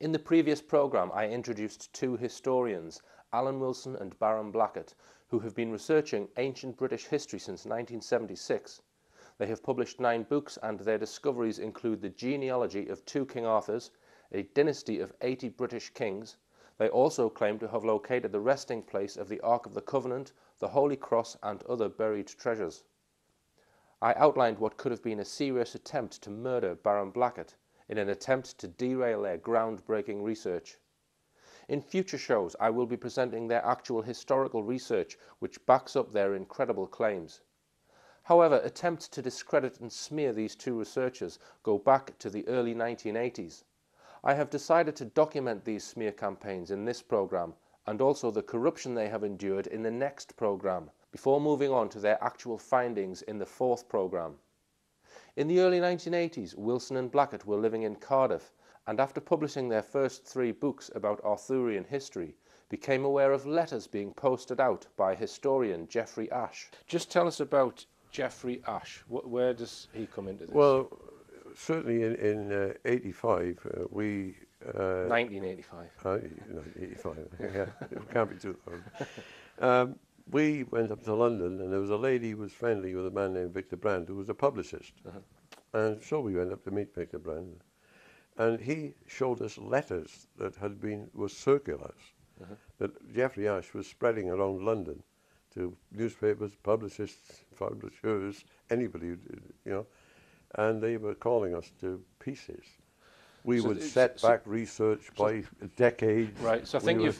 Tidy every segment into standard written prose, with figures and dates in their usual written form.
In the previous programme, I introduced two historians, Alan Wilson and Baron Blackett, who have been researching ancient British history since 1976. They have published 9 books, and their discoveries include the genealogy of 2 King Arthurs, a dynasty of 80 British kings. They also claim to have located the resting place of the Ark of the Covenant, the Holy Cross, and other buried treasures. I outlined what could have been a serious attempt to murder Baron Blackett, in an attempt to derail their groundbreaking research. In future shows, I will be presenting their actual historical research which backs up their incredible claims. However, attempts to discredit and smear these 2 researchers go back to the early 1980s. I have decided to document these smear campaigns in this programme, and also the corruption they have endured in the next programme, before moving on to their actual findings in the 4th programme. In the early 1980s, Wilson and Blackett were living in Cardiff, and after publishing their first 3 books about Arthurian history, became aware of letters being posted out by historian Geoffrey Ashe. Just tell us about Geoffrey Ashe. Where does he come into this? Well, certainly in 85, we... 1985. 85, yeah, it can't be 2000. We went up to London, and there was a lady who was friendly with a man named Victor Brand, who was a publicist. And so we went up to meet Victor Brand. And he showed us letters that were circulars, that Geoffrey Ashe was spreading around London to newspapers, publicists, publishers, anybody, you know, and they were calling us to pieces. We would set back research by a decade. Right. So I think you'd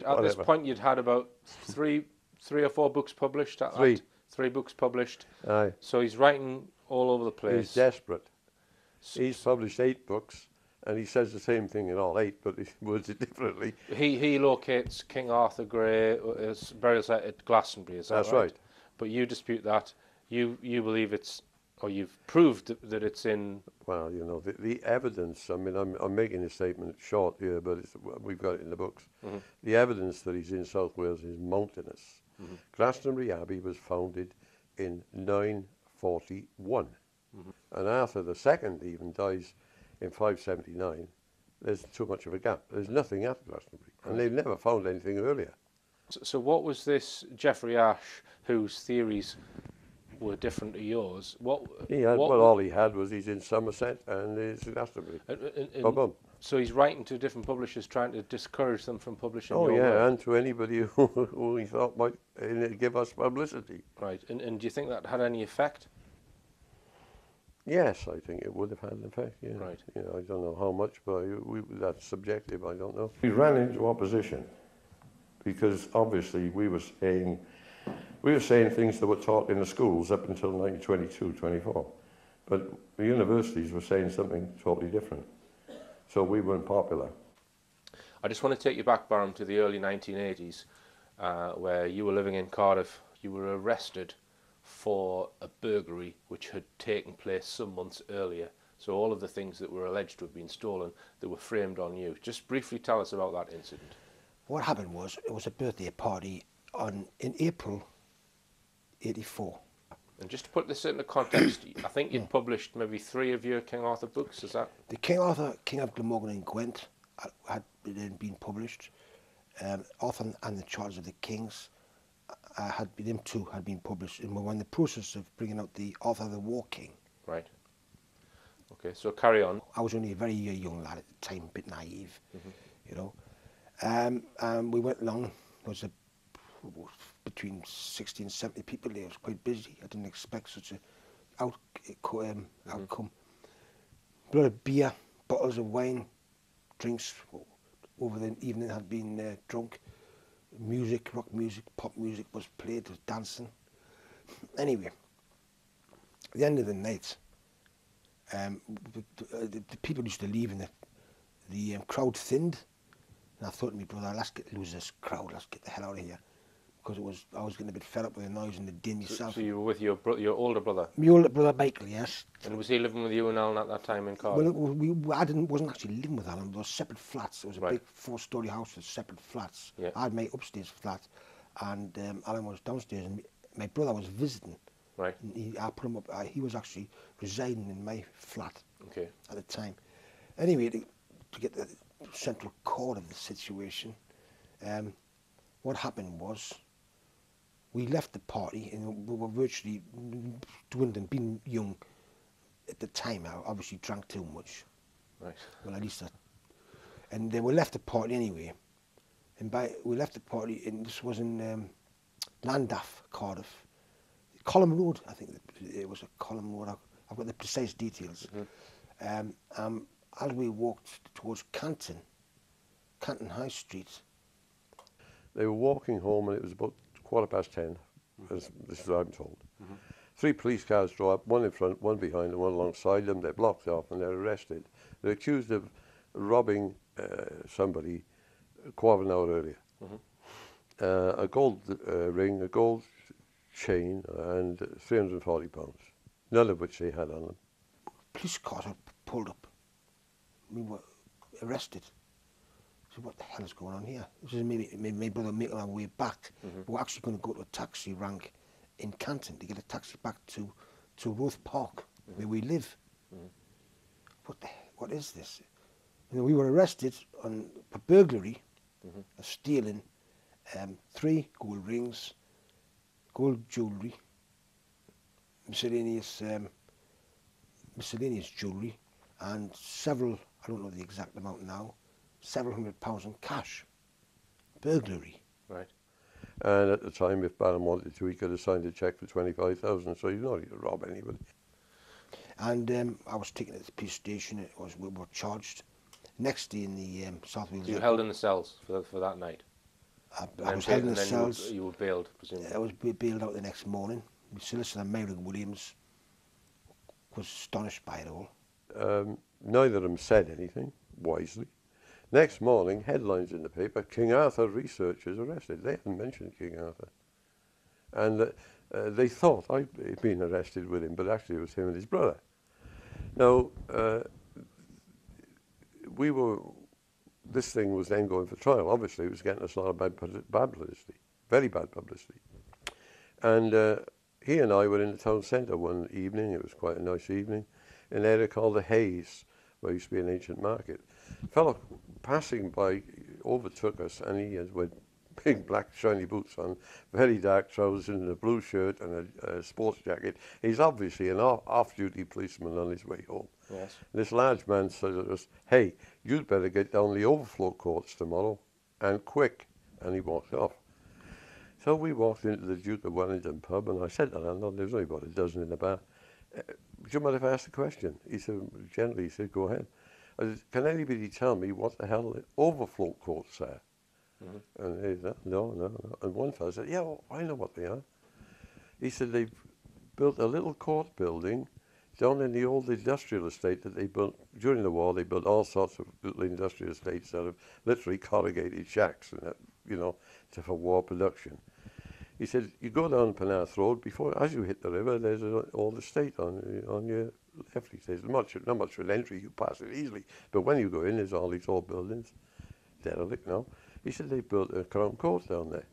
at this point you'd had about three or four books published. Three books published. Aye. So he's writing all over the place. He's desperate. He's published 8 books, and he says the same thing in all 8, but he words it differently. He locates King Arthur Grey burial site at Glastonbury. Is that That's right? But you dispute that. You believe it's, or you've proved that it's in. Well, you know, the evidence. I mean, I'm making a statement short here, but we've got it in the books. The evidence that he's in South Wales is mountainous. Glastonbury Abbey was founded in 941, and Arthur II even dies in 579. There's too much of a gap. There's nothing at Glastonbury, and they've never found anything earlier. So what was this Geoffrey Ashe, whose theories were different to yours? All he had was he's in Somerset and he's in Glastonbury. So he's writing to different publishers, trying to discourage them from publishing. Oh your yeah, work. and to anybody who he thought might give us publicity. Right, and do you think that had any effect? Yes, I think it would have had an effect. Yeah. Right. You know, I don't know how much, but that's subjective. I don't know. We ran into opposition because obviously we were saying things that were taught in the schools up until 1922, 24, but the universities were saying something totally different. So we weren't popular. I just want to take you back, Baron, to the early 1980s, where you were living in Cardiff. You were arrested for a burglary which had taken place some months earlier. So all of the things that were alleged to have been stolen, that were framed on you. Just briefly tell us about that incident. What happened was, it was a birthday party in April 84. And just to put this into context, I think you'd published maybe 3 of your King Arthur books, is that? The King Arthur, King of Glamorgan and Gwent had been published. Arthur and the Charters of the Kings had been published, and we were in the process of bringing out the Arthur the War King. Right. Okay, so carry on. I was only a very young lad at the time, a bit naive, you know. And we went along. There was between 60 and 70 people there. It was quite busy. I didn't expect such a outcome. A lot of beer, bottles of wine, drinks over the evening had been drunk. music, rock music, pop music was played, was dancing. Anyway, at the end of the night, the people used to leave and the crowd thinned. And I thought to my brother, let's lose this crowd, let's get the hell out of here. Because I was getting a bit fed up with the noise and the din myself. So you were with your older brother? My older brother Michael, yes. And was he living with you and Alan at that time in Cardiff? Well, I wasn't actually living with Alan. There were separate flats. It was a big 4-storey house with separate flats. Yeah. I had my upstairs flat, and Alan was downstairs, and my brother was visiting. Right. And I put him up. He was actually residing in my flat at the time. Anyway, to get the central core of the situation, what happened was we left the party, and we were virtually dwindling, being young. At the time, I obviously drank too much. Right. Well, at least that. And then we left the party anyway. And we left the party, and this was in Llandaff, Cardiff. Column Road, I think it was a Column Road. I've got the precise details. Mm-hmm. As we walked towards Canton High Street. They were walking home, and it was about 10:15, as this is what I'm told. Mm-hmm. 3 police cars drove up, one in front, one behind, and one alongside them. They're blocked off and they're arrested. They're accused of robbing somebody a quarter of an hour earlier. Mm-hmm. A gold ring, a gold chain, and £340, none of which they had on them. Police cars were pulled up. We were arrested. So what the hell is going on here? This is my brother making our way back. Mm-hmm. We're actually going to go to a taxi rank in Canton to get a taxi back to Roath Park, mm-hmm. where we live. Mm-hmm. What is this? And we were arrested for burglary, mm-hmm. stealing 3 gold rings, gold jewellery, miscellaneous jewellery, and several, I don't know the exact amount now, several £100 in cash. Burglary. Right. And at the time, if Barron wanted to, he could have signed a cheque for 25,000, so he's not going to rob anybody. And I was taken to the police station. We were charged. Next day in the South Wales. So you were held in the cells for that night? I was held in the cells. You were bailed, presumably? I was bailed out the next morning. My solicitor, Mary Williams, was astonished by it all. Neither of them said anything, wisely. Next morning, headlines in the paper, King Arthur researchers arrested. They hadn't mentioned King Arthur. And they thought I'd been arrested with him, but actually it was him and his brother. Now, this thing was then going for trial. Obviously, it was getting us a lot of bad publicity, very bad publicity. And he and I were in the town centre one evening. It was quite a nice evening, in an area called the Hayes, where used to be an ancient market. A fellow passing by overtook us, and he had with big black shiny boots on, very dark trousers and a blue shirt and a sports jacket. He's obviously an off-duty policeman on his way home. Yes. This large man said to us, "Hey, you'd better get down the overflow courts tomorrow, and quick." And he walked off. So we walked into the Duke of Wellington pub, and I said to the landlord, there was only about a dozen in the bar, "Do you mind if I ask a question?" He said, gently, he said, "Go ahead." I said, "Can anybody tell me what the hell the overflow courts are?" Mm-hmm. And he said, no. And one fellow said, "Yeah, well, I know what they are." He said, "They've built a little court building down in the old industrial estate that they built during the war. They built all sorts of little industrial estates out of literally corrugated shacks, and that, for war production." He said, "You go down Penarth Road, as you hit the river, there's an old estate on your left." He says, not much for an entry, you pass it easily, but when you go in, there's all these old buildings, derelict now. He said, "They built a Crown Court down there."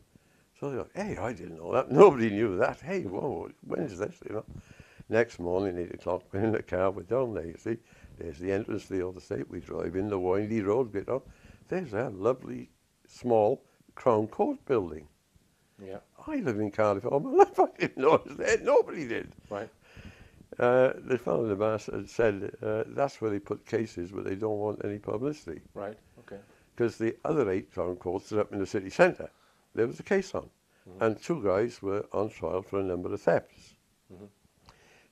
So they go, "Hey, I didn't know that. Nobody knew that. Hey, whoa, when is this, Next morning, 8 o'clock, we're in the car, we're down there, you see. There's the entrance to the old estate. We drive in the windy road, get up. There's that lovely, small Crown Court building. Yeah. I live in Cardiff all my life. I didn't know it was there. Nobody did. Right. The fellow in the bar said that's where they put cases where they don't want any publicity. Right, okay. Because the other 8 Crown Courts are up in the city centre. There was a case on. Mm-hmm. And 2 guys were on trial for a number of thefts. Mm-hmm.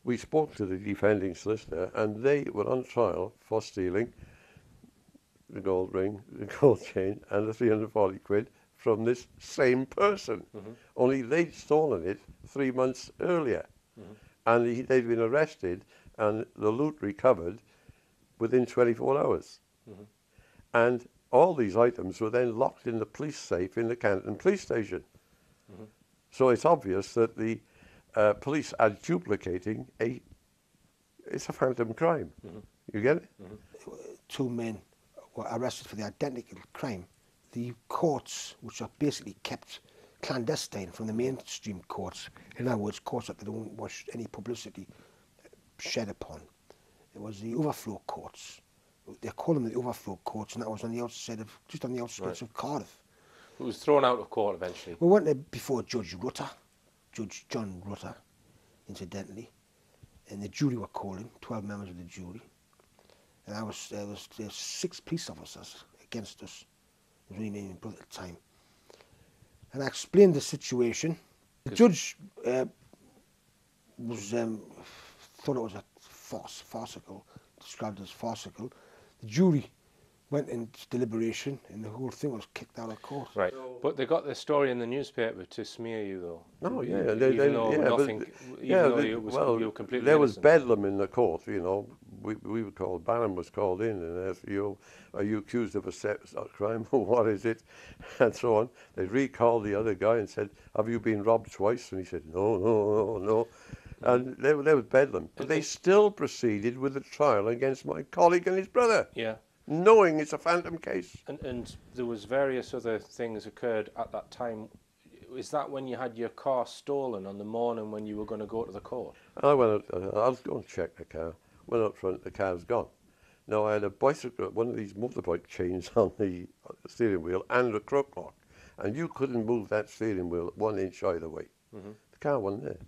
We spoke to the defending solicitor, and they were on trial for stealing the gold ring, the gold chain, and the £340 from this same person, only they'd stolen it 3 months earlier. And they'd been arrested and the loot recovered within 24 hours. And all these items were then locked in the police safe in the Canton police station. So it's obvious that the police are duplicating it's a phantom crime. You get it? 2 men were arrested for the identical crime. The courts, which are basically kept clandestine from the mainstream courts, in other words, courts that they don't want any publicity shed upon, it was the overflow courts. They call them the overflow courts, and that was on the outside of, just on the outskirts of Cardiff. It was thrown out of court eventually. We went there before Judge Rutter, Judge John Rutter, incidentally, and the jury were called in, 12 members of the jury, and there was 6 police officers against us. It was only me and my brother at the time. And I explained the situation. The judge was thought it was a farcical, described it as farcical. The jury went into deliberation, and the whole thing was kicked out of court. Right, but they got their story in the newspaper to smear you, though. Oh yeah, Even though you were completely there was innocent. bedlam in the court. You know, we were called. Barron was called in and asked, "Are you accused of a sex crime or what is it?" and so on. They recalled the other guy and said, "Have you been robbed twice?" And he said, "No." And there was bedlam. But they still proceeded with the trial against my colleague and his brother. Yeah. Knowing it's a phantom case. And there was various other things occurred at that time. Is that when you had your car stolen on the morning when you were going to go to the court? I went out, I was going to check the car. Went up front, the car's gone. Now I had a bicycle, one of these motorbike chains on the steering wheel and a crook lock. And you couldn't move that steering wheel 1 inch either way. The car wasn't there.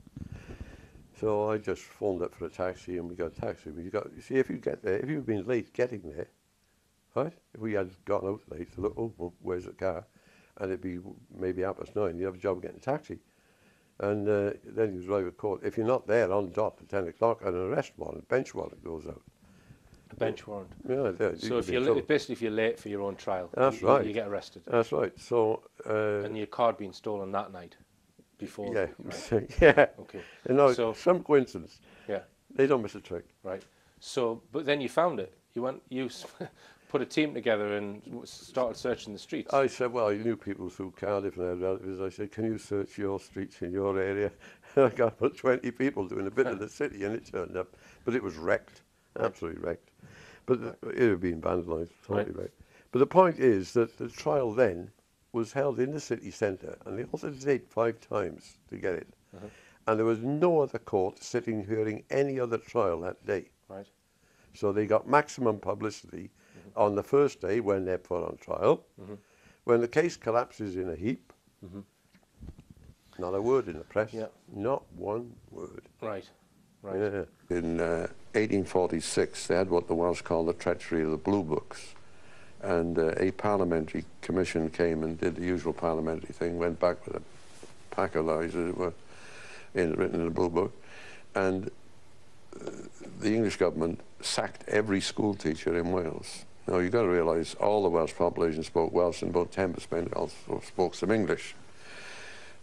So I just phoned up for a taxi and we got a taxi. You see, if you get there, if you've been late getting there, right? If we had gone out late to look, well, where's the car? And it'd be maybe 9:30, you'd have a job getting a taxi. And then you drive to court. If you're not there on dot at 10 o'clock, an arrest warrant, bench warrant goes out. A bench warrant. Yeah, yeah. So if basically if you're late for your own trial, that's right. You get arrested. That's right. So and your car had been stolen that night before. Yeah, right. yeah. Okay. You know, so some coincidence. Yeah. They don't miss a trick. Right. So, but then you found it. You put a team together and started searching the streets. I said, well, I knew people through Cardiff and their relatives. I said, can you search your streets in your area? And I got about 20 people doing a bit of the city, and it turned up. But it was wrecked, absolutely wrecked. But it had been vandalised, totally wrecked. But the point is that the trial then was held in the city centre, and they altered the date 5 times to get it. And there was no other court sitting hearing any other trial that day. Right. So they got maximum publicity on the first day when they're put on trial. When the case collapses in a heap, not a word in the press, not one word. Right, right. Yeah. In 1846, they had what the Welsh called the treachery of the Blue Books. And a parliamentary commission came and did the usual parliamentary thing, went back with a pack of lies, as it were, written in the Blue Book. And the English government sacked every school teacher in Wales. Now, you've got to realise all the Welsh population spoke Welsh and about 10% also spoke some English.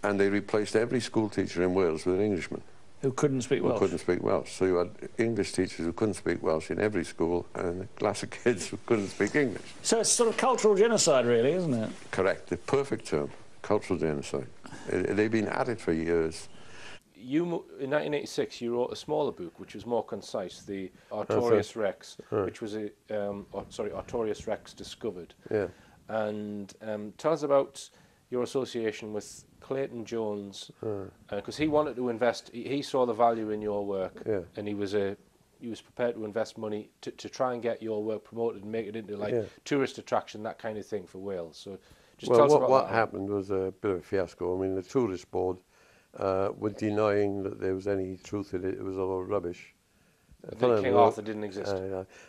And they replaced every school teacher in Wales with an Englishman. Who couldn't speak Welsh? Who couldn't speak Welsh. So you had English teachers who couldn't speak Welsh in every school and a class of kids who couldn't speak English. So it's sort of cultural genocide, really, isn't it? Correct. The perfect term. Cultural genocide. They've been at it for years. In 1986, you wrote a smaller book, which was more concise, the Artorius Rex, which was Artorius Rex Discovered. Yeah. And tell us about your association with Clayton Jones, because he wanted to invest. He saw the value in your work, and he was prepared to invest money to try and get your work promoted and make it into tourist attraction, that kind of thing for Wales. So, just tell us about what that. happened was a bit of a fiasco. I mean, the tourist board were denying that there was any truth in it. It was all rubbish. King Arthur didn't exist.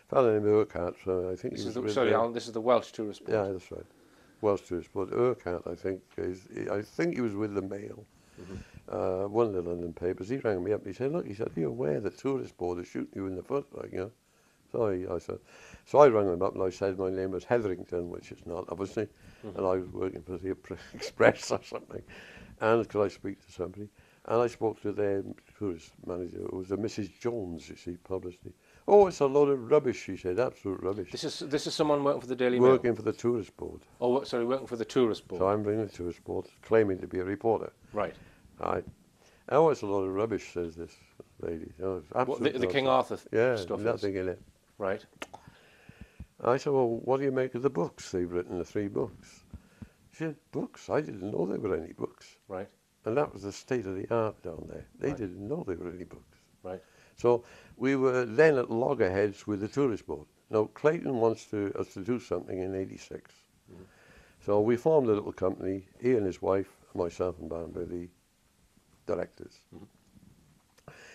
Fellow named Urquhart, so I think Alan, this is the Welsh tourist board. Yeah, that's right. Welsh tourist board. Urquhart, I think he was with the Mail, one of the London papers. He rang me up and he said, look, he said, are you aware the tourist board is shooting you in the foot? Like, you know, So I rang them up and I said my name was Hetherington, which is not, obviously, and I was working for the Express or something, and could I speak to somebody? And I spoke to their tourist manager. It was a Mrs. Jones, you see, publicly. Oh, it's a load of rubbish, she said, absolute rubbish. This is someone working for the Daily Mail? Working for the tourist board. Oh, sorry, working for the tourist board. So I'm bringing the tourist board, claiming to be a reporter. Right. Oh, it's a load of rubbish, says this lady. Oh, What, the King Arthur stuff nothing is. in it. Right. I said, well, what do you make of the books? They've written the 3 books. She said, books? I didn't know there were any books. Right. And that was the state of the art down there. They didn't know there were any books. Right. So we were then at loggerheads with the tourist board. Now, Clayton wants us to do something in '86. So we formed a little company, he and his wife, myself and Barnby, the directors.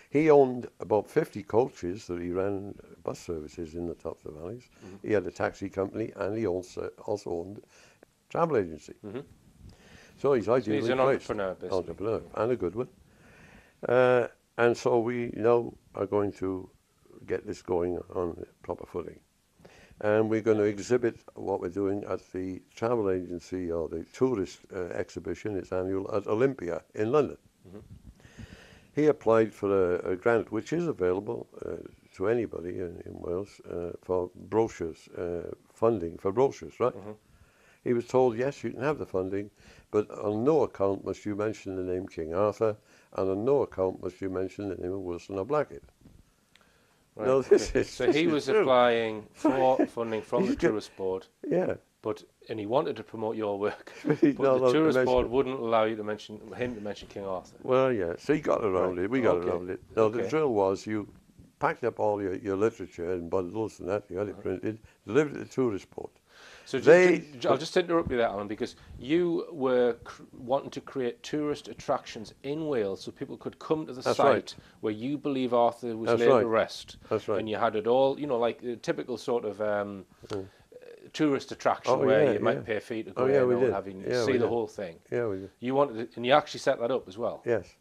He owned about 50 coaches that he ran bus services in the tops of valleys. He had a taxi company and he also owned a travel agency. So he's ideally He's an placed. entrepreneur, basically. Entrepreneur, and a good one. And so we now are going to get this going on proper footing. And we're going to exhibit what we're doing at the travel agency or the tourist exhibition, it's annual, at Olympia in London. He applied for a grant which is available to anybody in Wales for brochures, funding for brochures, right? He was told, yes, you can have the funding, but on no account must you mention the name King Arthur, and on no account must you mention the name of Wilson or Blackett. Right. No, So he was applying for funding from the tourist board. Yeah. And he wanted to promote your work, but No, the tourist mention board it. wouldn't allow you to mention King Arthur. Well, yeah, so he got around it, we got around it. No, the drill was you packed up all your literature in bundles and that, you had it printed, delivered it to the tourist board. So I'll just interrupt you there, Alan, because you were wanting to create tourist attractions in Wales so people could come to the That's site right. where you believe Arthur was That's laid right. to rest. That's right. And you had it all, like the typical sort of tourist attraction Oh, where yeah, you might yeah. pay a fee to Oh, go yeah, in we or did. having Yeah, see we the did. whole thing. Yeah, we did. You wanted it, and you actually set that up as well, Yes.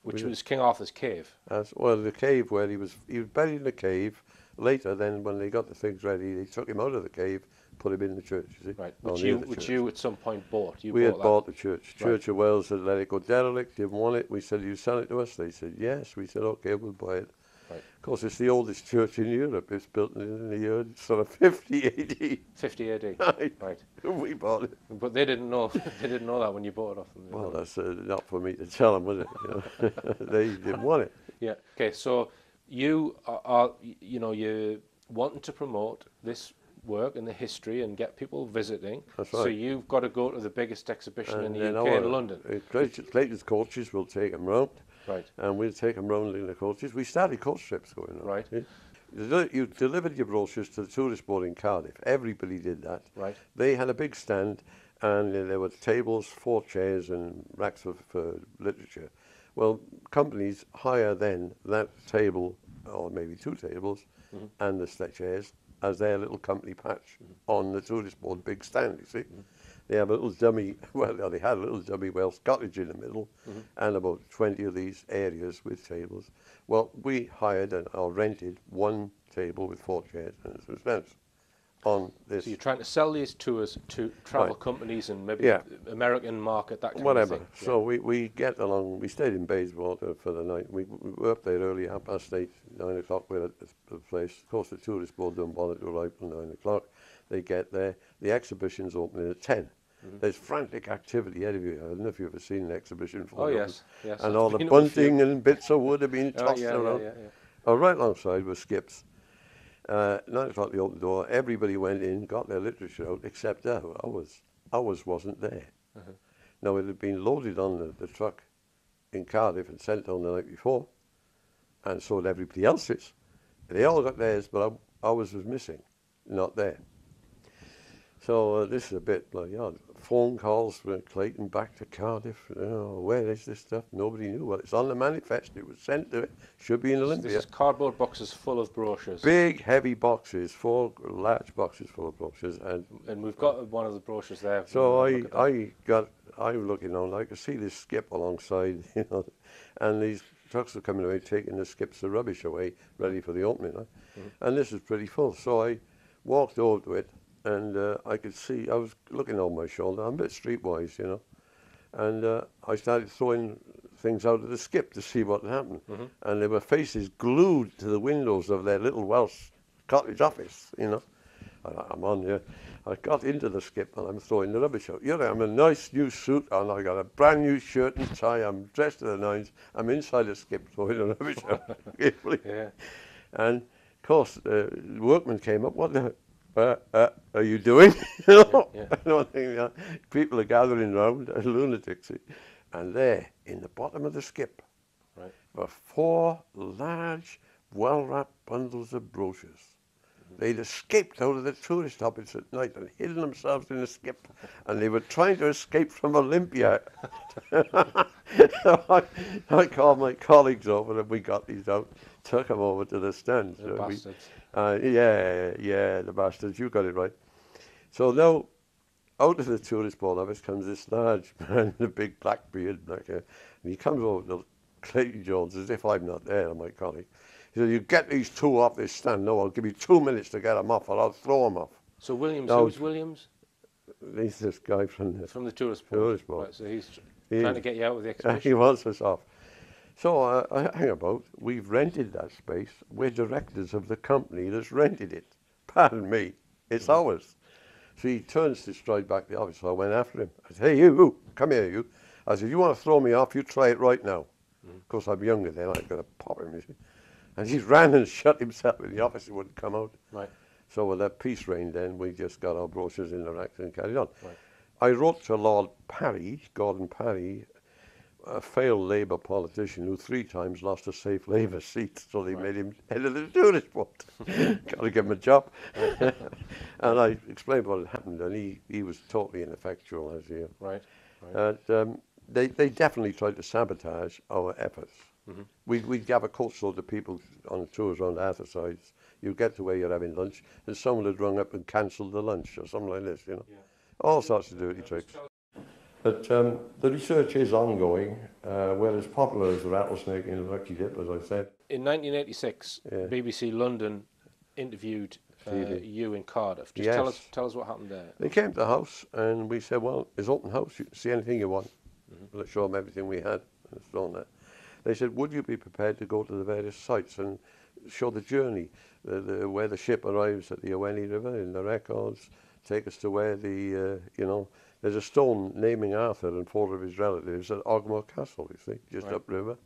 which we was King Arthur's cave. Well, the cave where he was buried in the cave. Later, then, when they got the things ready, they took him out of the cave, put him in the church, you see. Right, or which near the which church. you at some point bought. We had that. bought the church. Right. Church of Wales had let it go derelict, didn't want it. We said, you sell it to us? They said, yes. We said, okay, we'll buy it. Right. Of course, it's the oldest church in Europe. It's built in the year sort of 50 AD. 50 AD. Right. We bought it. But they didn't know. They didn't know that when you bought it off them. Well, that's not for me to tell them, was it? You know? They didn't want it. Yeah. Okay. So you are you wanting to promote this work and the history and get people visiting. That's So right. you've got to go to the biggest exhibition in the then UK in London. Clayton's coaches will take them round. Right. And we'll take them round in the coaches. We started coach trips going on. Right. You delivered your brochures to the tourist board in Cardiff. Everybody did that. Right. They had a big stand, and there were tables, 4 chairs, and racks for literature. Well, companies hire then that table, or maybe 2 tables, and the chairs as their little company patch on the tourist board big stand, you see. They have a little dummy, well, they had a little dummy Welsh cottage in the middle, and about 20 of these areas with tables. Well, we hired or rented 1 table with 4 chairs and some stands on this. So you're trying to sell these tours to travel Right. companies and maybe Yeah. American market, that kind Whatever. of thing. So we get along. We stayed in Bayswater for the night. We were up there early, 8:30, 9 o'clock. We're at the place. Of course, the tourist board don't bother to arrive till 9 o'clock. They get there. The exhibition's opening at 10. There's frantic activity everywhere. I don't know if you've ever seen an exhibition before. Oh, yes. Yes. And I've all the been to a few. bunting and bits of wood have been Oh, tossed yeah, around. yeah. Oh, right alongside were skips. 9 o'clock, they opened the door. Everybody went in, got their literature out, except ours. Ours wasn't there. Now, it had been loaded on the truck in Cardiff and sent down the night before, and so had everybody else's. They all got theirs, but ours was missing, not there. So this is a bit like, phone calls from Clayton back to Cardiff. Where is this stuff? Nobody knew. Well, it's on the manifest. It was sent to it. Should be in So Olympia. this is cardboard boxes full of brochures. Big, heavy boxes, 4 large boxes full of brochures. And And we've got one of the brochures there. so Look at that. I'm looking on, I could see this skip alongside, you know, and these trucks are coming away, taking the skips of rubbish away, ready for the opening. And this is pretty full. So I walked over to it, and I could see, I was looking over my shoulder, I'm a bit streetwise, you know, and I started throwing things out of the skip to see what happened. And there were faces glued to the windows of their little Welsh cottage office, you know. I'm on here. I got into the skip and I'm throwing the rubbish out. You know, I'm a nice new suit on, I got a brand new shirt and tie, I'm dressed to the nines, I'm inside the skip throwing the rubbish out. Yeah. And of course, the workmen came up, what the are you doing? You know? Yeah. I don't think that. People are gathering round, lunatics. And there, in the bottom of the skip, Right. were 4 large, well-wrapped bundles of brochures. They'd escaped out of the tourist office at night and hidden themselves in the skip, and they were trying to escape from Olympia. So I called my colleagues over and we got these out, took them over to the stand. The bastards. Yeah, the bastards, you got it right. So now, out of the tourist board office comes this large man with a big black beard, black hair, and he comes over to Clayton Jones as if I'm not there, my colleague. He said, you get these 2 off this stand. No, I'll give you 2 minutes to get them off or I'll throw them off. So Williams, No. who's Williams? He's this guy from the From the tourist board. tourist board. Right, so he's He- trying to get you out of the He exhibition. wants us off. So hang about, we've rented that space. We're directors of the company that's rented it. Pardon me, it's ours. So he turns to stride back the office. So I went after him. I said, hey, you, come here, you. I said, you want to throw me off, you try it right now. Of course, I'm younger then, I've got to pop him, you see. And he ran and shut himself in the office, he wouldn't come out. Right. So with that peace reign then, we just got our brochures in the racks and carried on. Right. I wrote to Lord Parry, Gordon Parry, a failed Labour politician who 3 times lost a safe Labour seat, so they made him head of the tourist board. Got to give him a job. And I explained what had happened, and he was totally ineffectual, as you. Right. Right. And they definitely tried to sabotage our efforts. We'd have a coach load of people on tours around Arthursides. You get to where you're having lunch, and someone had rung up and cancelled the lunch or something like this, you know. All sorts of dirty tricks. But the research is ongoing. We're as popular as the rattlesnake in the Lucky Dip, as I said. In 1986, Yeah. BBC London interviewed you in Cardiff. Just Yes. tell us what happened there. They came to the house, and we said, well, it's open house. You can see anything you want. Let's show them everything we had. And it's on there. They said, would you be prepared to go to the various sites and show the journey, where the ship arrives at the Owenny River in the records, take us to where the, you know, there's a stone naming Arthur and 4 of his relatives at Ogmore Castle, you see, just upriver.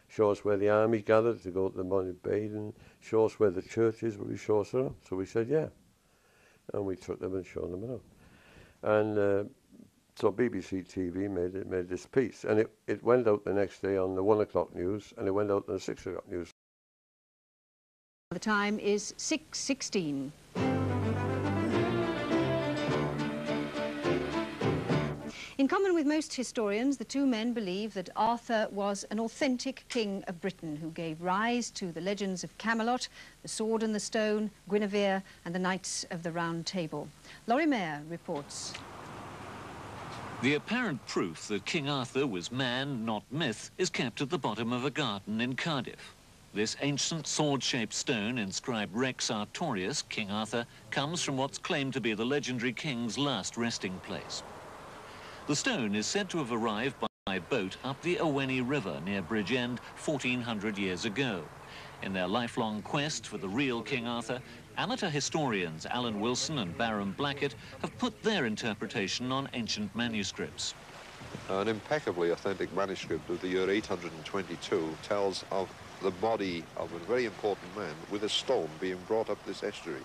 Show us where the army gathered to go to the Mount of Baden, show us where the church is, will you show us around? So we said, yeah. And we took them and showed them around. And so BBC TV made this piece, and it went out the next day on the 1 o'clock news, and it went out on the 6 o'clock news. The time is 6:16. In common with most historians, the 2 men believe that Arthur was an authentic king of Britain who gave rise to the legends of Camelot, the Sword and the Stone, Guinevere, and the Knights of the Round Table. Laurie Mayer reports. The apparent proof that King Arthur was man, not myth, is kept at the bottom of a garden in Cardiff. This ancient sword-shaped stone inscribed Rex Artorius, King Arthur, comes from what's claimed to be the legendary king's last resting place. The stone is said to have arrived by boat up the Owenny River near Bridgend 1400 years ago. In their lifelong quest for the real King Arthur, amateur historians Alan Wilson and Baron Blackett have put their interpretation on ancient manuscripts. An impeccably authentic manuscript of the year 822 tells of the body of a very important man with a stone being brought up this estuary.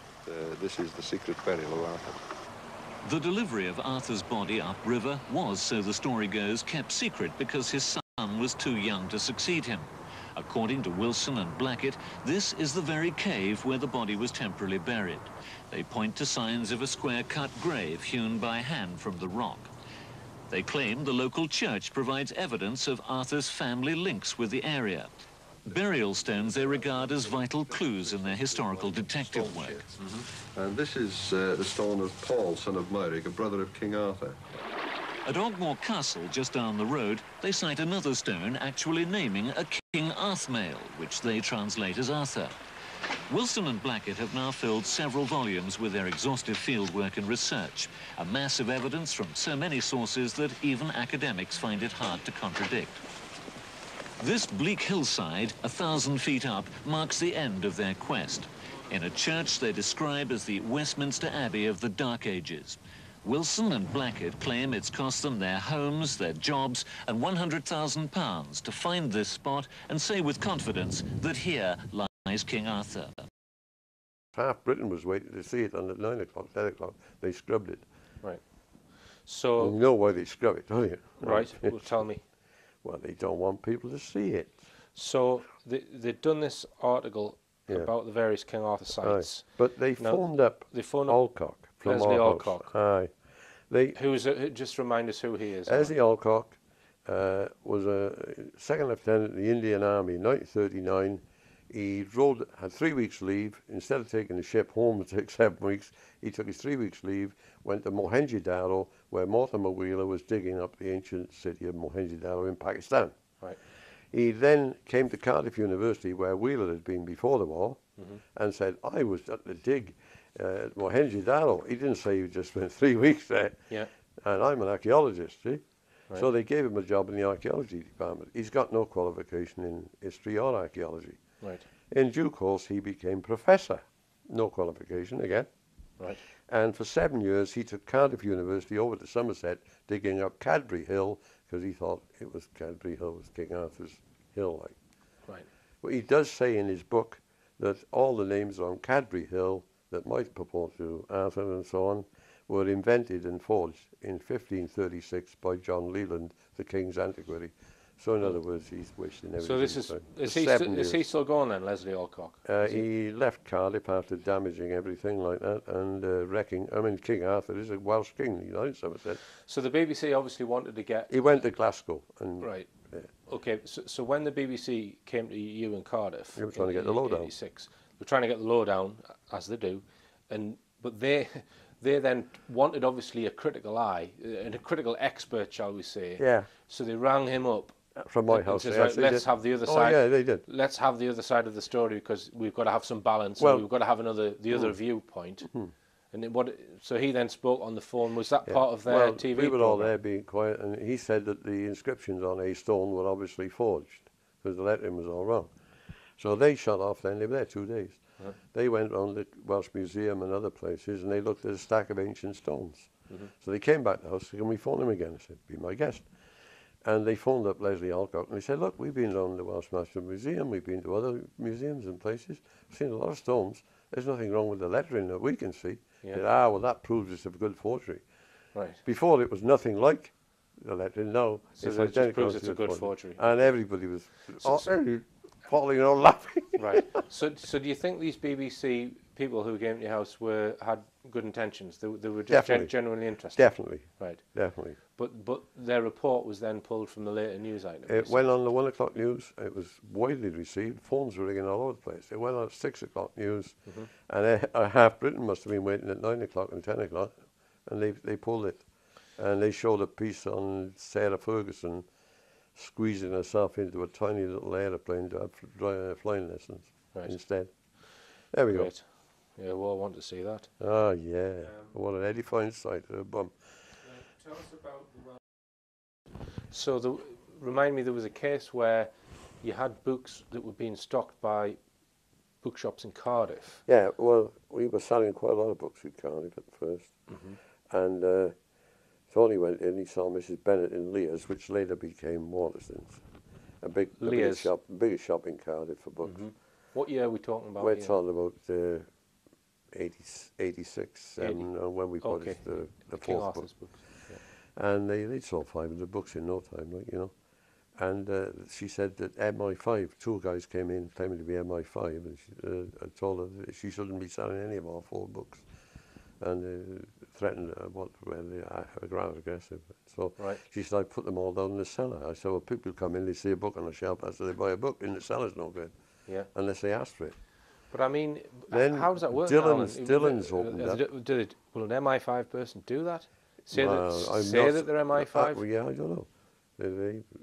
This is the secret burial of Arthur. The delivery of Arthur's body upriver was, so the story goes, kept secret because his son was too young to succeed him. According to Wilson and Blackett, this is the very cave where the body was temporarily buried. They point to signs of a square-cut grave hewn by hand from the rock. They claim the local church provides evidence of Arthur's family links with the area. Burial stones they regard as vital clues in their historical detective work. And this is the stone of Paul, son of Myrick, a brother of King Arthur. At Ogmore Castle, just down the road, they cite another stone actually naming a King Arthmail, which they translate as Arthur. Wilson and Blackett have now filled several volumes with their exhaustive fieldwork and research, a mass of evidence from so many sources that even academics find it hard to contradict. This bleak hillside, 1,000 feet up, marks the end of their quest. In a church they describe as the Westminster Abbey of the Dark Ages. Wilson and Blackett claim it's cost them their homes, their jobs, and £100,000 to find this spot and say with confidence that here lies King Arthur. Half Britain was waiting to see it, and at 9 o'clock, 10 o'clock, they scrubbed it. Right. So... You know why they scrub it, don't you? Right, well, tell me. Well, they don't want people to see it. So they'd done this article about the various King Arthur sites. Aye. But they phoned up Alcock from Leslie our Alcock. House. Aye. Who's just remind us who he is. Leslie Alcock was a second lieutenant in the Indian Army in 1939. He had 3 weeks leave. Instead of taking the ship home to take 7 weeks, he took his 3 weeks leave, went to Mohenjo-Daro, where Mortimer Wheeler was digging up the ancient city of Mohenjo-Daro in Pakistan. Right. He then came to Cardiff University, where Wheeler had been before the war, and said, I was at the dig at Mohenjo-Daro. He didn't say he just spent 3 weeks there. Yeah. And I'm an archaeologist, see? Right. So they gave him a job in the archaeology department. He's got no qualification in history or archaeology. Right. In due course, he became professor. No qualification again. Right. And for 7 years, he took Cardiff University over to Somerset, digging up Cadbury Hill, because he thought it was Cadbury Hill was King Arthur's hill. Right. But he does say in his book that all the names on Cadbury Hill that might purport to Arthur and so on were invented and forged in 1536 by John Leland, the King's antiquary. So in other words, he's wasting everything. So this is he still going then, Leslie Alcock? He left Cardiff after damaging everything like that and wrecking. I mean, King Arthur is a Welsh king, you know, in Somerset. So the BBC obviously wanted to get... He went to Glasgow. And, right. Okay, so when the BBC came to you in Cardiff... They were trying to get the lowdown. 86, they were trying to get the lowdown, as they do, but they then wanted, obviously, a critical eye, and a critical expert, shall we say. Yeah. So they rang him up. From my house, says, yes, right, let's have the other side. Oh, yeah, they did. Let's have the other side of the story because we've got to have some balance. Well, and we've got to have the other viewpoint. And so he then spoke on the phone. Was that part of their TV we were program? all there being quiet, and he said that the inscriptions on a stone were obviously forged because the lettering was all wrong. So they shut off then. They were there 2 days. They went around the Welsh Museum and other places, and they looked at a stack of ancient stones. So they came back to the house. Can we phone him again? I said, be my guest. And they phoned up Leslie Alcock and they said, look, we've been around the Welsh National Museum, we've been to other museums and places, we've seen a lot of stones, there's nothing wrong with the lettering that we can see. Yeah. Said, well, that proves it's a good forgery. Right. Before it was nothing like the lettering, now So it's that just identical proves to it's a the good forgery. And everybody was falling out laughing. Right. So do you think these BBC people who came to your house had good intentions? They were just genuinely interested? Definitely. Right. Definitely. But their report was then pulled from the later news items? It went on the 1 o'clock news. It was widely received. Phones were ringing all over the place. It went on at 6 o'clock news. And half Britain must have been waiting at 9 o'clock and 10 o'clock. And they pulled it. And they showed a piece on Sarah Ferguson squeezing herself into a tiny little aeroplane to have flying lessons instead. There we go. Yeah, well, I want to see that. Oh, yeah. What an edifying sight. Bum. Tell us about the So remind me, there was a case where you had books that were being stocked by bookshops in Cardiff. Yeah, well, we were selling quite a lot of books in Cardiff at first. And Tony went in, he saw Mrs. Bennett in Lear's, which later became Waterston's. A biggest shop in Cardiff for books. What year are we talking about? We're talking about 86, when we published the fourth book. Books. Yeah. And they sold 500 books in no time, like, you know. And she said that MI5, 2 guys came in claiming to be MI5, and I told her that she shouldn't be selling any of our 4 books. And threatened rather aggressive. So she said, I put them all down in the cellar. I said, well, people come in, they see a book on the shelf, I said, they buy a book, in the cellar's no good. Yeah. Unless they ask for it. But I mean, then how does that work? Dylan's opened up. Will an MI5 person do that? Say I'm say not- that they're MI5? well, yeah, I don't know.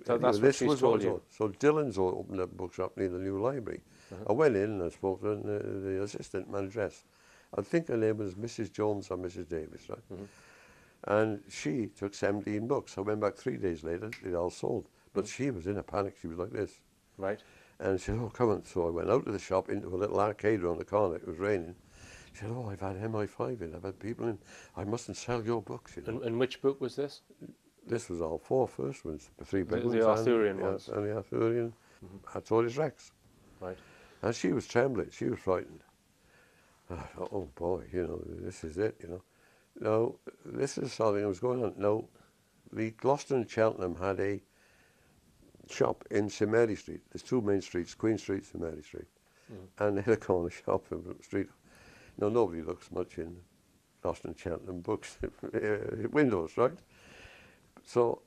So that's what she's told you? So Dylan's opened a bookshop near the new library. I went in and I spoke to the assistant manageress. I think her name was Mrs. Jones or Mrs. Davis, right? And she took 17 books. I went back 3 days later, they'd all sold. But she was in a panic, she was like this. Right. And she said, oh, come on. So I went out of the shop into a little arcade around the corner. It was raining. She said, oh, I've had MI5 in, I've had people in. I mustn't sell your books, you know. And which book was this? This was all 4 first ones, the 3 big ones. The Arthurian ones. And the Arthurian, Artorius Rex. Right. And she was trembling, she was frightened. I thought, oh boy, you know, this is it, you know. Now, this is something that was going on. Now, the Gloucester and Cheltenham had a shop in St Mary Street. There's 2 main streets, Queen Street, St Mary Street. And they had a corner shop in the street. Now, nobody looks much in Gloucester and Cheltenham books, windows, right? So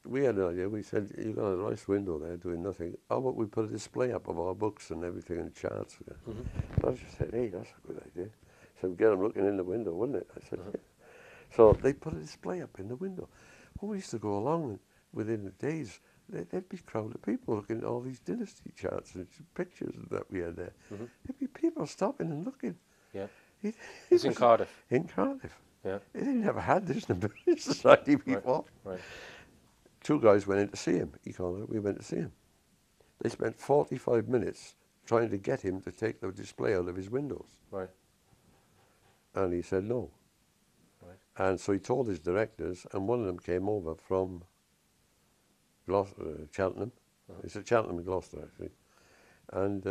we had an idea. We said, you've got a nice window there doing nothing. How about we put a display up of our books and everything and charts? So I just said, hey, that's a good idea. So get them looking in the window, wouldn't it? I said, yeah. So they put a display up in the window. Well, we used to go along and within the days, there'd be a crowd of people looking at all these dynasty charts and pictures that we had there. There'd be people stopping and looking. Yeah. It's in Cardiff. In Cardiff. Yeah. They never had this in the British Society before. Right. 2 guys went in to see him. He called it. We went to see him. They spent 45 minutes trying to get him to take the display out of his windows. Right. And he said no. Right. And so he told his directors, and one of them came over from Cheltenham. It's at Cheltenham and Gloucester, actually. And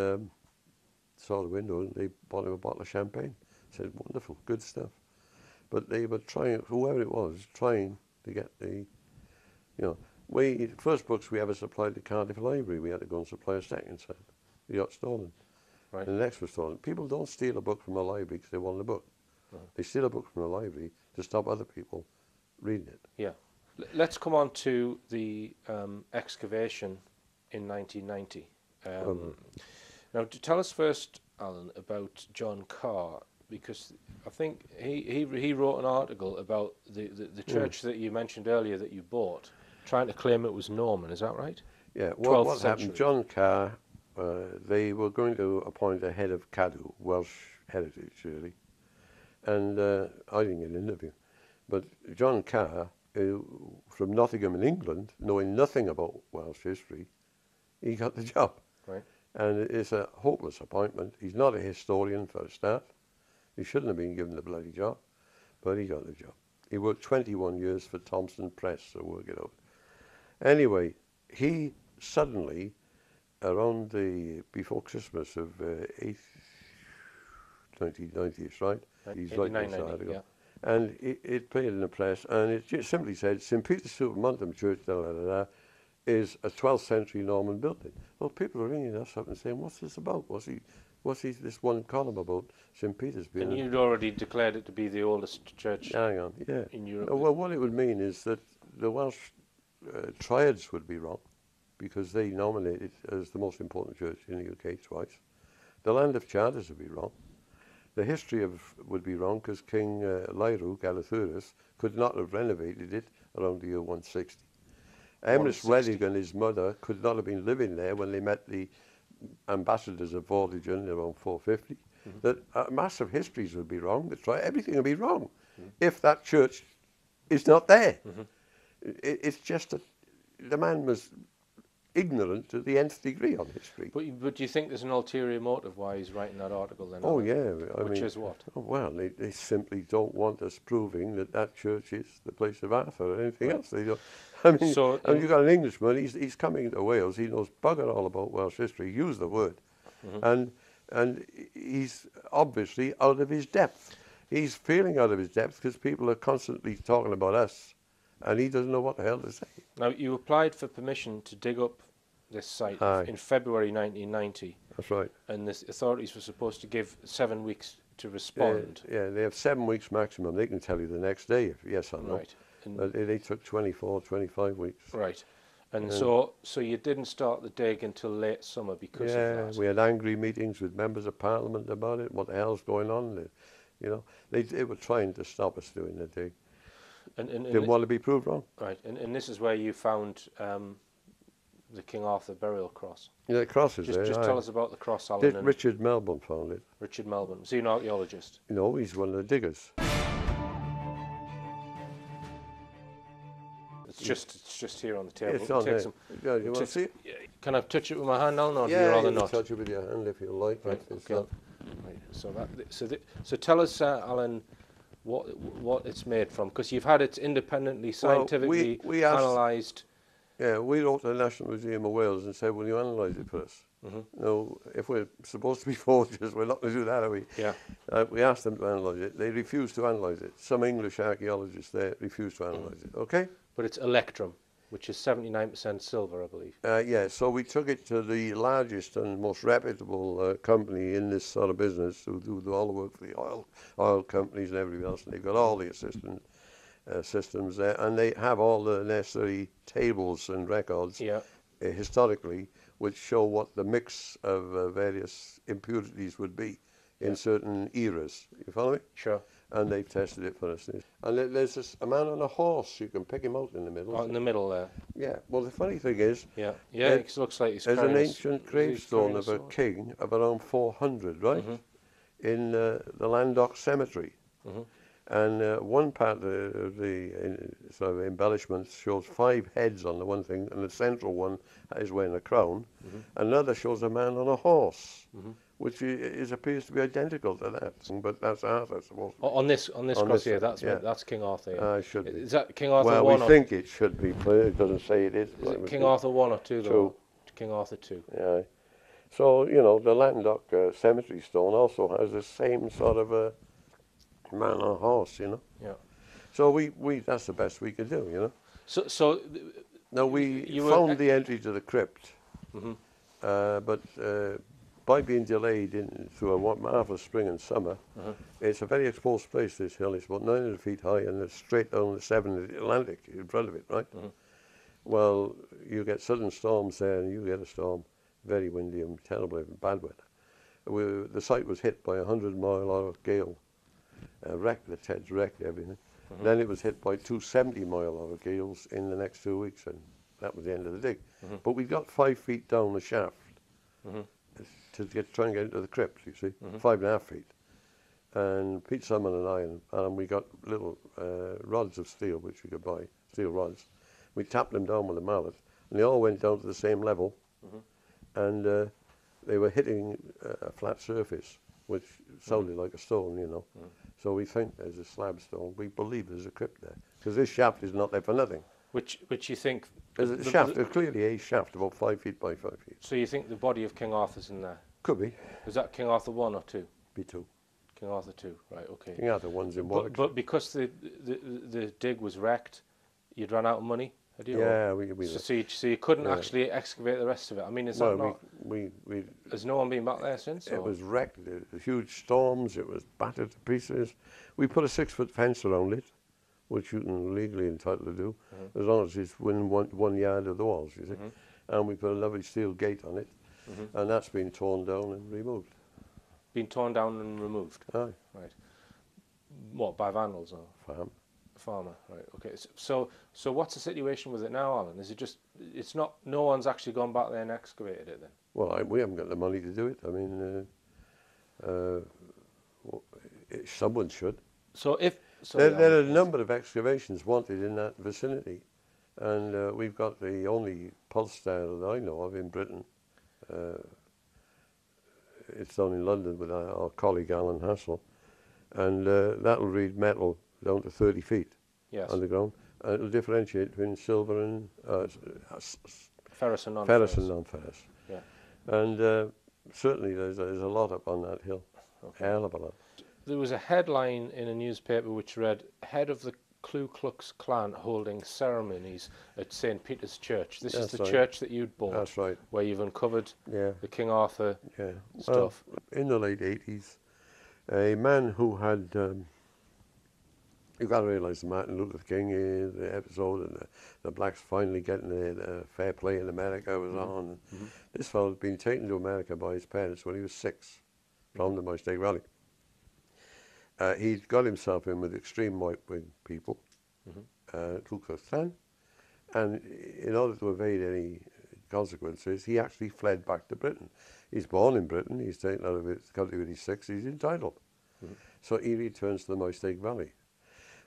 saw the window, and they bought him a bottle of champagne. Said, wonderful, good stuff. But they were trying, whoever it was, trying to get the, you know, first books we ever supplied to Cardiff Library, we had to go and supply a second set. They got stolen. Right. And the next was stolen. People don't steal a book from a library because they want the book. They steal a book from a library to stop other people reading it. Yeah. Let's come on to the excavation in 1990. Now, tell us first, Alan, about John Carr, because I think he wrote an article about the church that you mentioned earlier that you bought, trying to claim it was Norman. Is that right? Yeah. 12th What happened? century. John Carr, they were going to appoint a head of Cadw, Welsh heritage, really. And I didn't get an interview. But John Carr, from Nottingham in England, knowing nothing about Welsh history, he got the job. Right. And it's a hopeless appointment. He's not a historian for a start. He shouldn't have been given the bloody job, but he got the job. He worked 21 years for Thompson Press, so work it out. Anyway, he suddenly, around before Christmas of 1990, right? He's writing this article. Yeah. And it played in the press, and it just simply said, St. Peter's Supermontum Church, is a 12th century Norman building. Well, people are ringing us up and saying, what's this about? What's this one column about St. Peter's being? And you'd already declared it to be the oldest church Hang on, yeah. in Europe. Well, what it would mean is that the Welsh triads would be wrong, because they nominated as the most important church in the UK twice. The land of charters would be wrong. The history would be wrong, because King Lairug, Alathurus, could not have renovated it around the year 160. Emrys Wedig and his mother could not have been living there when they met the ambassadors of Vortigern around 450. That massive histories would be wrong. Everything would be wrong if that church is not there. It's just that the man was ignorant to the nth degree on history. But do you think there's an ulterior motive why he's writing that article then? Oh, Alan? yeah. Which is what? Oh, well, they simply don't want us proving that church is the place of Arthur or anything else. They don't. I mean, So, you've got an Englishman, he's coming to Wales, he knows bugger all about Welsh history, use the word. And he's obviously out of his depth. He's feeling out of his depth because people are constantly talking about us, and he doesn't know what the hell to say. Now, you applied for permission to dig up this site in February 1990. That's right. And the authorities were supposed to give 7 weeks to respond. Yeah, they have 7 weeks maximum. They can tell you the next day if yes or no. Right. But they took 24, 25 weeks. Right. And so you didn't start the dig until late summer because of that. Yeah, we had angry meetings with members of Parliament about it. What the hell's going on? They were trying to stop us doing the dig. Didn't want to be proved wrong. Right, and this is where you found the King Arthur burial cross. Yeah, the cross is there. Just tell us about the cross, Alan. And Richard Melbourne found it. Richard Melbourne. Was he an archaeologist? No, he's one of the diggers. It's just here on the table. It's on there. Some, Yeah, you want to see it? Can I touch it with my hand, Alan, or do you Yeah, rather you can not? touch it with your hand if you like. Right, It's okay. Right, so tell us, Alan, what it's made from, because you've had it independently, scientifically we asked- analysed. Yeah, we wrote to the National Museum of Wales and said, will you analyse it for us? No, if we're supposed to be forgers, we're not going to do that, are we? Yeah. We asked them to analyse it. They refused to analyse it. Some English archaeologists there refused to analyse it, okay? But it's electrum, which is 79% silver, I believe. Yeah, so we took it to the largest and most reputable company in this sort of business who do all the work for the oil companies and everybody else, and they've got all the systems there, and they have all the necessary tables and records historically, which show what the mix of various impurities would be in certain eras. You follow me? Sure. And they've tested it for us. And there's a man on a horse. You can pick him out in the middle. Oh, in the middle there. Yeah. Well, the funny thing is, it looks like he's there's carrying an a ancient gravestone of a king of around 400, right, in the Landock Cemetery. And one part of the sort of embellishments shows 5 heads on the one thing, and the central one is wearing a crown. Another shows a man on a horse, which appears to be identical to that, but that's Arthur, supposed to be. On this cross here, that's King Arthur. Yeah. Should be. Is that King Arthur well, 1 we think it should be, but it doesn't say it is. Is it King Arthur 1 or 2 though? 2. King Arthur 2. Yeah. So, you know, the Landock Cemetery stone also has the same sort of a man on a horse, you know. Yeah. So we that's the best we could do, you know. So now we found the entry to the crypt, but by being delayed through a marvellous spring and summer, it's a very exposed place, this hill. It's about 900 feet high and it's straight down the Severn Atlantic in front of it, right? Well, you get sudden storms there and you get a storm, very windy and terrible, bad weather. The site was hit by a 100-mile-hour gale. Wrecked the Teds, wrecked everything. Then it was hit by 2 70-mile-hour gales in the next 2 weeks, and that was the end of the dig. But we got 5 feet down the shaft to try and get into the crypt, you see, 5.5 feet. And Pete Summan and and we got little rods of steel, which we could buy, steel rods. We tapped them down with a mallet, and they all went down to the same level, and they were hitting a flat surface, which sounded like a stone, you know. So we think there's a slab stone. We believe there's a crypt there, because this shaft is not there for nothing. Which you think? There's a shaft, there's clearly a shaft about 5 feet by 5 feet. So you think the body of King Arthur's in there? Could be. Was that King Arthur 1 or 2? Be 2. King Arthur 2, right, okay. King Arthur 1's in Warwick. But because the dig was wrecked, you'd run out of money, had you? Yeah, so you couldn't actually excavate the rest of it. I mean, is that not? Has no one been back there since? It was wrecked. There were huge storms. It was battered to pieces. We put a 6-foot fence around it, which you can legally entitled to do, as long as it's within 1 yard of the walls, you see. And we put a lovely steel gate on it, and that's been torn down and removed. Been torn down and removed? Aye. Right. What, by vandals or? Farmer, right, okay. So what's the situation with it now, Alan? Is it just, it's not, no one's actually gone back there and excavated it then? Well, we haven't got the money to do it. I mean, someone should. So if... There are a number of excavations wanted in that vicinity, and we've got the only pulse style that I know of in Britain. It's done in London with our colleague Alan Hassel, and that'll read metal down to 30 feet underground, and it'll differentiate between silver and ferrous and non-ferrous. Ferrous and non-ferrous. Yeah. And certainly there's a lot up on that hill, hell of a lot. There was a headline in a newspaper which read, "Head of the Ku Klux Klan holding ceremonies at St. Peter's Church." This is the church that you'd bought. That's right. Where you've uncovered the King Arthur stuff. Well, in the late 80s, a man who had... you've got to realise the Martin Luther King the episode, and the blacks finally getting the fair play in America was on. This fellow had been taken to America by his parents when he was 6 from the Mustang Rally. He'd got himself in with extreme right-wing people, Ku Klux Klan, and in order to evade any consequences, he actually fled back to Britain. He's born in Britain, he's taken out of his country when he's 6, he's entitled. So he returns to the Moistake Valley.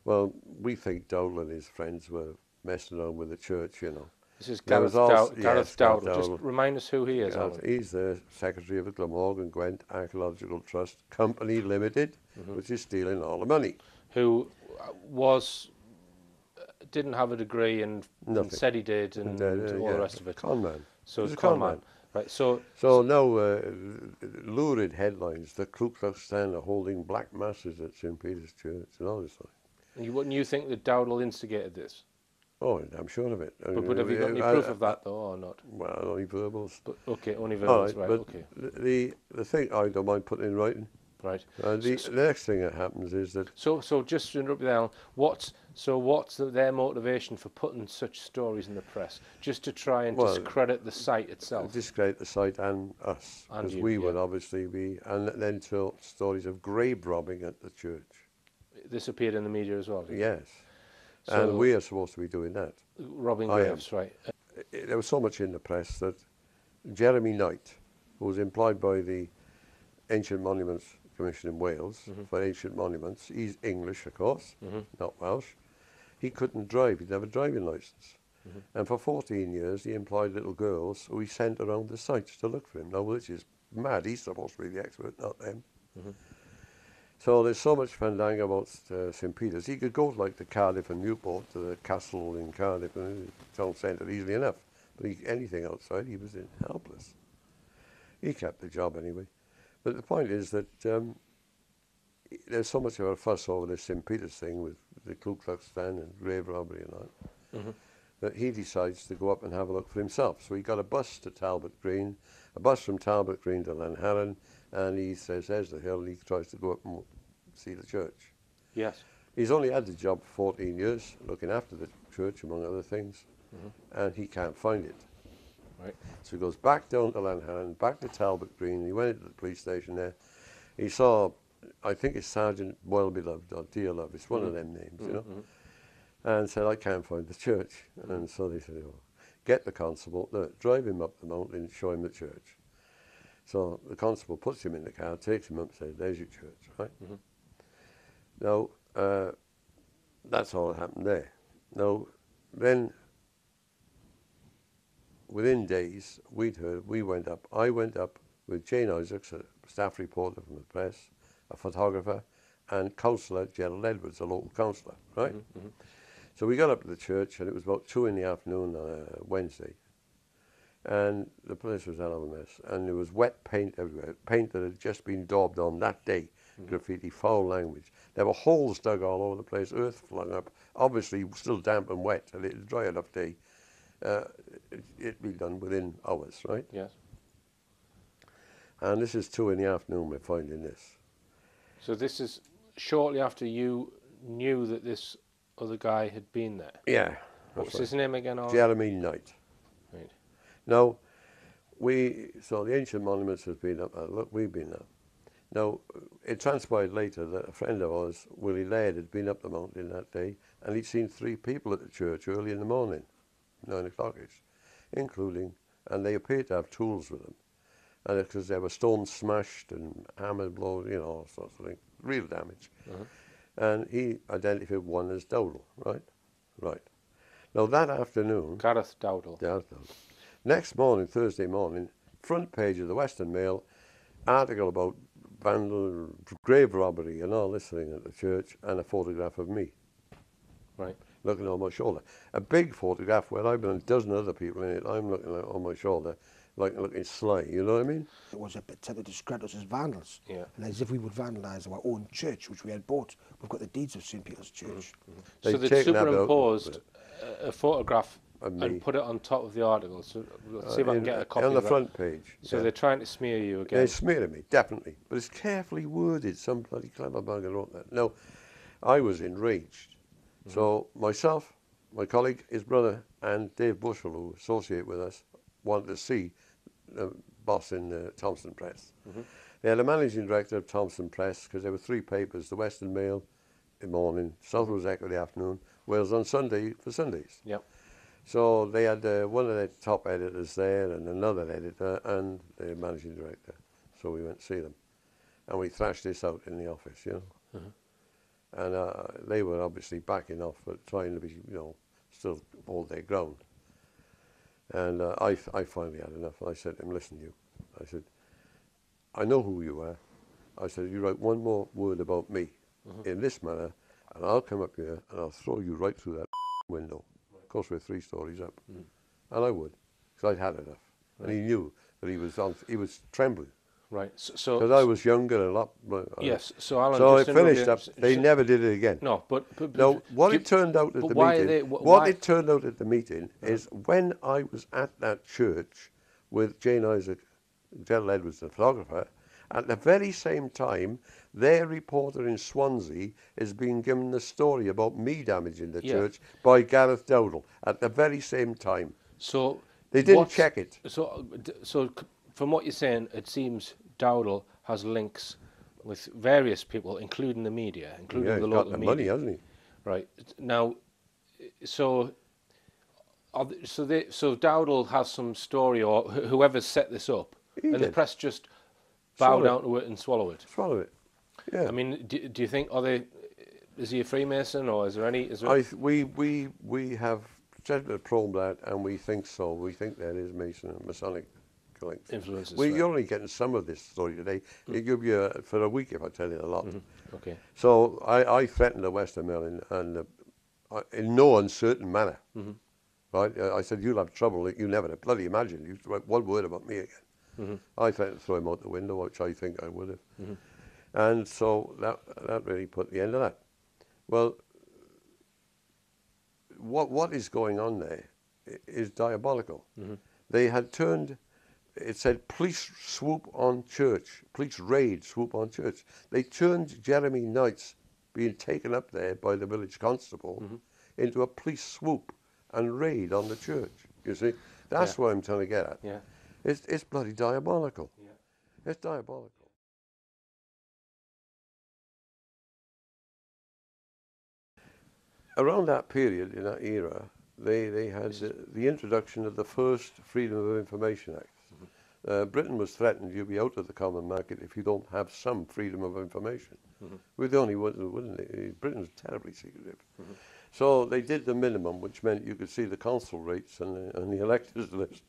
Well, we think Dowdall and his friends were messing around with the church, you know. This is There was Gareth, also- Gareth yes, Dowdall. Gareth Just Dowdall. remind us who he is, Yeah, Alan. he's the secretary of the Glamorgan Gwent Archaeological Trust Company Limited, which is stealing all the money. Who didn't have a degree and said he did, and all the rest of it. Con man. So He's it's a con con man. man. Right, so now, lurid headlines, the Ku Klux Klan are holding black masses at St. Peter's Church and all this stuff. wouldn't you think that Dowdall instigated this? Oh, I'm sure of it. But have you got any proof of that, though, or not? Well, only verbals. But, okay, only All verbals, right, but okay. the thing I don't mind putting in writing. Right. And the next thing that happens is that So just to interrupt you there, Alan, what's their motivation for putting such stories in the press? Just to try and discredit the site itself? discredit the site and us, And because you, we would yeah. obviously be, and then tell stories of grave robbing at the church. This appeared in the media as well, did it? Yes, So- and we are supposed to be doing that. Robbing I am. graves, right. There was so much in the press that Jeremy Knight, who was employed by the Ancient Monuments Commission in Wales for ancient monuments, he's English, of course, not Welsh. He couldn't drive, he'd have a driving licence. And for 14 years, he employed little girls who he sent around the sites to look for him. Now, which is mad, he's supposed to be the expert, not them. So there's so much fandango about St. Peter's. He could go like to Cardiff and Newport, to the castle in Cardiff and the town centre easily enough. But anything outside, he was helpless. He kept the job anyway. But the point is that there's so much of a fuss over this St. Peter's thing with the Ku Klux Klan and grave robbery and all, that he decides to go up and have a look for himself. So he got a bus to Talbot Green, a bus from Talbot Green to Lanharan, and he says, there's the hill, and he tries to go up and see the church. Yes. He's only had the job for 14 years, looking after the church, among other things, and he can't find it. Right. So he goes back down to Lanharan, back to Talbot Green. He went into the police station there. He saw, I think it's Sergeant Well-Beloved or Dear Love, it's one of them names, you know, and said, I can't find the church. And so they said, oh, get the constable, drive him up the mountain, show him the church. So the constable puts him in the car, takes him up and says, there's your church, right? Now, that's all that happened there. Now, then, within days, we went up. I went up with Jane Isaacs, a staff reporter from the press, a photographer, and councillor Gerald Edwards, a local councillor, right? So we got up to the church, and it was about 2 in the afternoon on a Wednesday. And the place was out of a mess. And there was wet paint everywhere, paint that had just been daubed on that day, graffiti, foul language. There were holes dug all over the place, earth flung up, obviously still damp and wet, and it'd dry enough day. It'd be done within hours, right? Yes. And this is 2 in the afternoon we're finding this. So this is shortly after you knew that this other guy had been there. Yeah. What was his name again? Jeremy Knight. Right. Now, so the ancient monuments has been up, look, we've been up. Now, it transpired later that a friend of ours, Willie Laird, had been up the mountain that day, and he'd seen 3 people at the church early in the morning, 9 o'clock-ish, including, and they appeared to have tools with them. And because there were stones smashed and hammer blows, you know, all sorts of things, real damage. And he identified one as Dowdall, right? Right. Now that afternoon, Gareth Dowdall. Next morning, Thursday morning, front page of the Western Mail, article about vandal, grave robbery and all this thing at the church, and a photograph of me. Right. Looking on my shoulder. A big photograph where I've been a dozen other people in it, I'm looking on my shoulder, like looking sly, you know what I mean? It was a bit to discredit us as vandals. Yeah. And as if we would vandalise our own church, which we had bought. We've got the deeds of St. Peter's Church. So They'd they'd taken that out, superimposed a photograph Of me. and put it on top of the article. So let's see if I can get a copy on the of that. front page. So yeah. they're trying to smear you again. They smeared me, definitely. But it's carefully worded. Some bloody clever bugger wrote that. No, I was enraged. So myself, my colleague, his brother, and Dave Bushell, who associate with us, wanted to see the boss in Thompson Press. They had a managing director of Thompson Press, because there were 3 papers, the Western Mail in the morning, South Wales Echo in the afternoon, Wales on Sunday for Sundays. Yep. So they had one of their top editors there and another editor and the managing director. So we went to see them. And we thrashed this out in the office, you know. And they were obviously backing off, but trying to be, you know, still hold their ground. And I finally had enough. I said to him, listen, you. I said, I know who you are. I said, you write one more word about me in this manner, and I'll come up here and I'll throw you right through that window. Of course, we're 3 stories up. And I would, because I'd had enough. And he knew that he was trembling. Right. So Because I was younger and a lot. Yes. So Alan. So just it finished up. interrupt you. They never did it again. No, but No, what do it turned out at but the why are meeting, they- what it turned out at the meeting is when I was at that church with Jane Isaac, Gerald Edwards, the photographer, at the very same time, their reporter in Swansea is being given the story about me damaging the church by Gareth Dowdall at the very same time. So They didn't check it. So from what you're saying, it seems Dowdall has links with various people, including the media, including Yeah, the he's local got the media. money, hasn't he? Right now, so Dowdall has some story, or whoever set this up, He and the did. press just bow Swallow down to it and swallow it. Swallow it. Yeah. I mean, do you think is he a Freemason, or is there any? We have certainly probed that, and we think so. We think there is Mason and Masonic links. Influences. You're only getting some of this story today. It give you for a week if I tell you a lot. Okay. So I threatened the Westermill in no uncertain manner. Right? I said, you'll have trouble that you never bloody imagined. You write one word about me again. I threatened to throw him out the window, which I think I would have. And so that really put the end of that. Well, what is going on there is diabolical. They had turned, it said police swoop on church, police raid swoop on church. They turned Jeremy Knight's being taken up there by the village constable into a police swoop and raid on the church. You see, that's what I'm trying to get at. Yeah. It's bloody diabolical. Yeah. It's diabolical. Around that period, in that era, they had the introduction of the first Freedom of Information Act. Britain was threatened, you'll be out of the common market if you don't have some freedom of information. We're the only ones who wouldn't. Britain's terribly secretive. So they did the minimum, which meant you could see the consul rates and the electors list.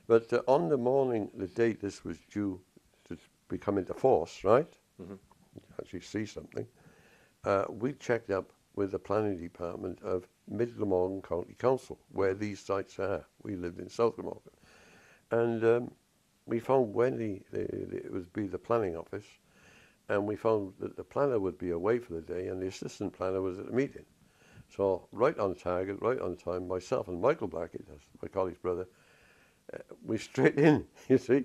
But on the morning, the date this was due to come into force, right? You actually see something. We checked up with the planning department of Mid Glamorgan County Council, where these sites are. We lived in South Glamorgan. And we found when it would be the planning office, and we found that the planner would be away for the day and the assistant planner was at the meeting. So right on target, right on time, myself and Michael Blackett, that's my colleague's brother, we straight in, you see,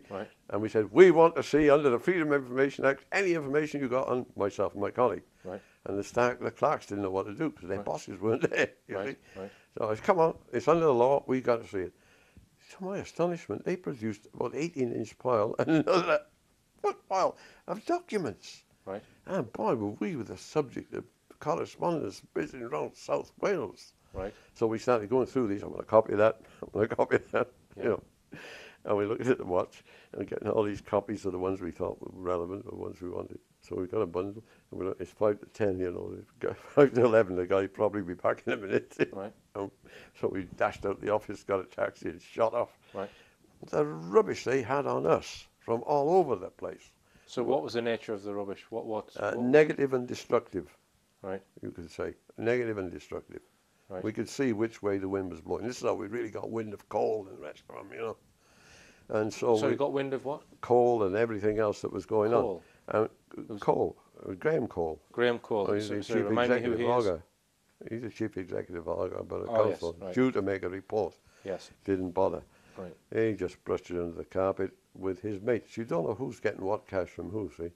and we said, we want to see under the Freedom of Information Act any information you got on myself and my colleague. And the clerks didn't know what to do because their bosses weren't there. You see? So I said, come on, it's under the law, we got to see it. To my astonishment, they produced about 18-inch pile and another pile of documents. And boy, were we with the subject of correspondence visiting around South Wales. So we started going through these. I'm going to copy that. I'm going to copy that. You know. And we looked at the watch and getting all these copies of the ones we thought were relevant, the ones we wanted. So we got a bundle, and we looked, it's 5 to 10, you know. 5 to 11, the guy probably be back in a minute. So we dashed out the office, got a taxi, and shot off. The rubbish they had on us from all over the place. So what was the nature of the rubbish? What negative and destructive. Right. You could say negative and destructive. We could see which way the wind was blowing. This is how we really got wind of coal and the rest of them, you know. And so you got wind of what? Coal and everything else that was going on. Coal. Graham Cole. Graham Cole. He's the chief remind me who he is. He's the chief executive of the Oh, council, yes, right. due to make a report. Yes. Didn't bother. Right. He just brushed it under the carpet with his mates. You don't know who's getting what cash from who, see?